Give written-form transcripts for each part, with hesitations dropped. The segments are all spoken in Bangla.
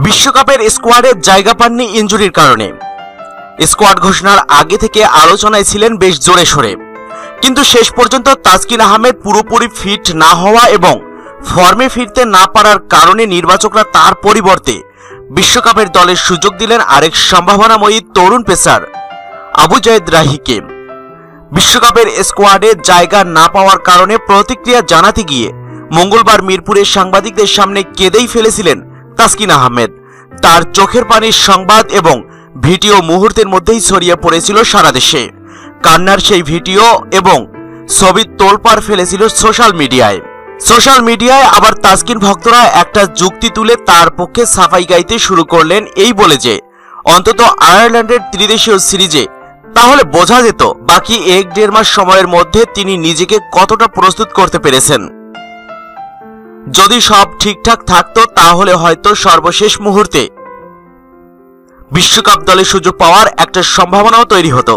বিশ্বকাপের স্কোয়াডে জায়গা পাননি ইনজুরির কারণে। স্কোয়াড ঘোষণার আগে থেকে আলোচনায় ছিলেন বেশ জোরে সোরে, কিন্তু শেষ পর্যন্ত তাসকিন আহমেদ পুরোপুরি ফিট না হওয়া এবং ফর্মে ফিরতে না পারার কারণে নির্বাচকরা তার পরিবর্তে বিশ্বকাপের দলের সুযোগ দিলেন আরেক সম্ভাবনাময়ী তরুণ পেসার আবু জায়েদ রাহিকে। বিশ্বকাপের স্কোয়াডে জায়গা না পাওয়ার কারণে প্রতিক্রিয়া জানাতে গিয়ে মঙ্গলবার মিরপুরের সাংবাদিকদের সামনে কেঁদেই ফেলেছিলেন তাসকিন আহমেদ। তার চোখের পানির সংবাদ এবং ভিডিও মুহূর্তের মধ্যেই ছড়িয়ে পড়েছিল সারা দেশে। কান্নার সেই ভিডিও এবং ছবি তোলপাড় ফেলেছিল সোশ্যাল মিডিয়ায়। আবার তাসকিন ভক্তরা একটা যুক্তি তুলে তার পক্ষে সাফাই গাইতে শুরু করলেন এই বলে যে অন্তত আয়ারল্যান্ডের ত্রিদেশীয় সিরিজে তাহলে বোঝা যেত বাকি 1-1.5 মাস সময়ের মধ্যে তিনি নিজেকে কতটা প্রস্তুত করতে পেরেছেন। যদি সব ঠিকঠাক থাকতো তাহলে হয়তো সর্বশেষ মুহূর্তে বিশ্বকাপ দলে সুযোগ পাওয়ার একটা সম্ভাবনাও তৈরি হতো,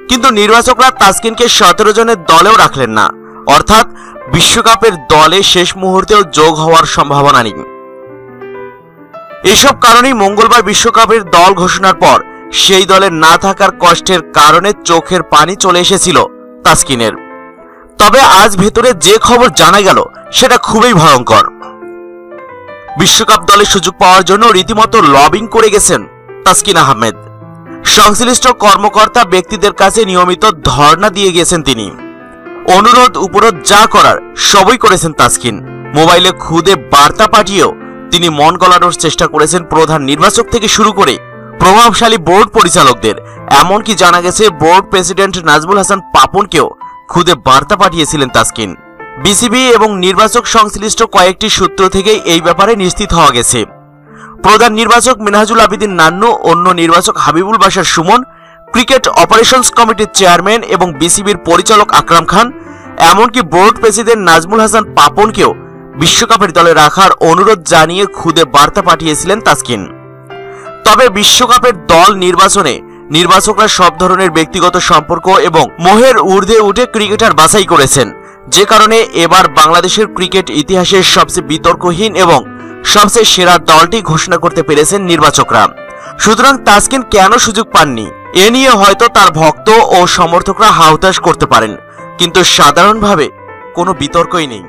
কিন্তু নির্বাচকরা তাসকিনকে 17 জনের দলেও রাখলেন না, অর্থাৎ বিশ্বকাপের দলে শেষ মুহূর্তেও যোগ হওয়ার সম্ভাবনা নেই। এসব কারণেই মঙ্গলবার বিশ্বকাপের দল ঘোষণার পর সেই দলে না থাকার কষ্টের কারণে চোখের পানি চলে এসেছিল তাসকিনের। তবে আজ ভেতরে যে খবর জানা গেল সেটা খুবই ভয়ঙ্কর। বিশ্বকাপ দলে সুযোগ পাওয়ার জন্য রীতিমতো লবিং করে গেছেন তাসকিন আহমেদ। সংশ্লিষ্ট কর্মকর্তা ব্যক্তিদের কাছে নিয়মিত ধর্ণা দিয়ে গেছেন তিনি। অনুরোধ উপরোধ যা করার সবই করেছেন তাসকিন। মোবাইলে খুদে বার্তা পাঠিয়েও তিনি মন গলানোর চেষ্টা করেছেন প্রধান নির্বাচক থেকে শুরু করে প্রভাবশালী বোর্ড পরিচালকদের। এমনকি জানা গেছে বোর্ড প্রেসিডেন্ট নাজমুল হাসান পাপনকেও খুদে বার্তা পাঠিয়েছিলেন তাসকিন। বিসিবি এবং নির্বাচক সংশ্লিষ্ট কয়েকটি সূত্র থেকে এই ব্যাপারে নিশ্চিত হওয়া গেছে। প্রধান নির্বাচক মিনহাজুল আবেদিন নান্নু, অন্য নির্বাচক হাবিবুল বাশার সুমন, ক্রিকেট অপারেশনস কমিটির চেয়ারম্যান এবং বিসিবির পরিচালক আকরাম খান, এমনকি বোর্ড প্রেসিডেন্ট নাজমুল হাসান পাপনকেও বিশ্বকাপের দলে রাখার অনুরোধ জানিয়ে খুদে বার্তা পাঠিয়েছিলেন তাসকিন। তবে বিশ্বকাপের দল নির্বাচনে নির্বাচকরা সব ধরনের ব্যক্তিগত সম্পর্ক এবং মোহের ঊর্ধ্বে উঠে ক্রিকেটার বাছাই করেছেন, যে কারণে এবার বাংলাদেশের ক্রিকেট ইতিহাসের সবচেয়ে বিতর্কহীন এবং সবচেয়ে সেরা দলটি ঘোষণা করতে পেরেছেন নির্বাচকরা। সুতরাং তাসকিন কেন সুযোগ পাননি এ নিয়ে হয়তো তার ভক্ত ও সমর্থকরা হাহুতাশ করতে পারেন, কিন্তু সাধারণভাবে কোনো বিতর্কই নেই।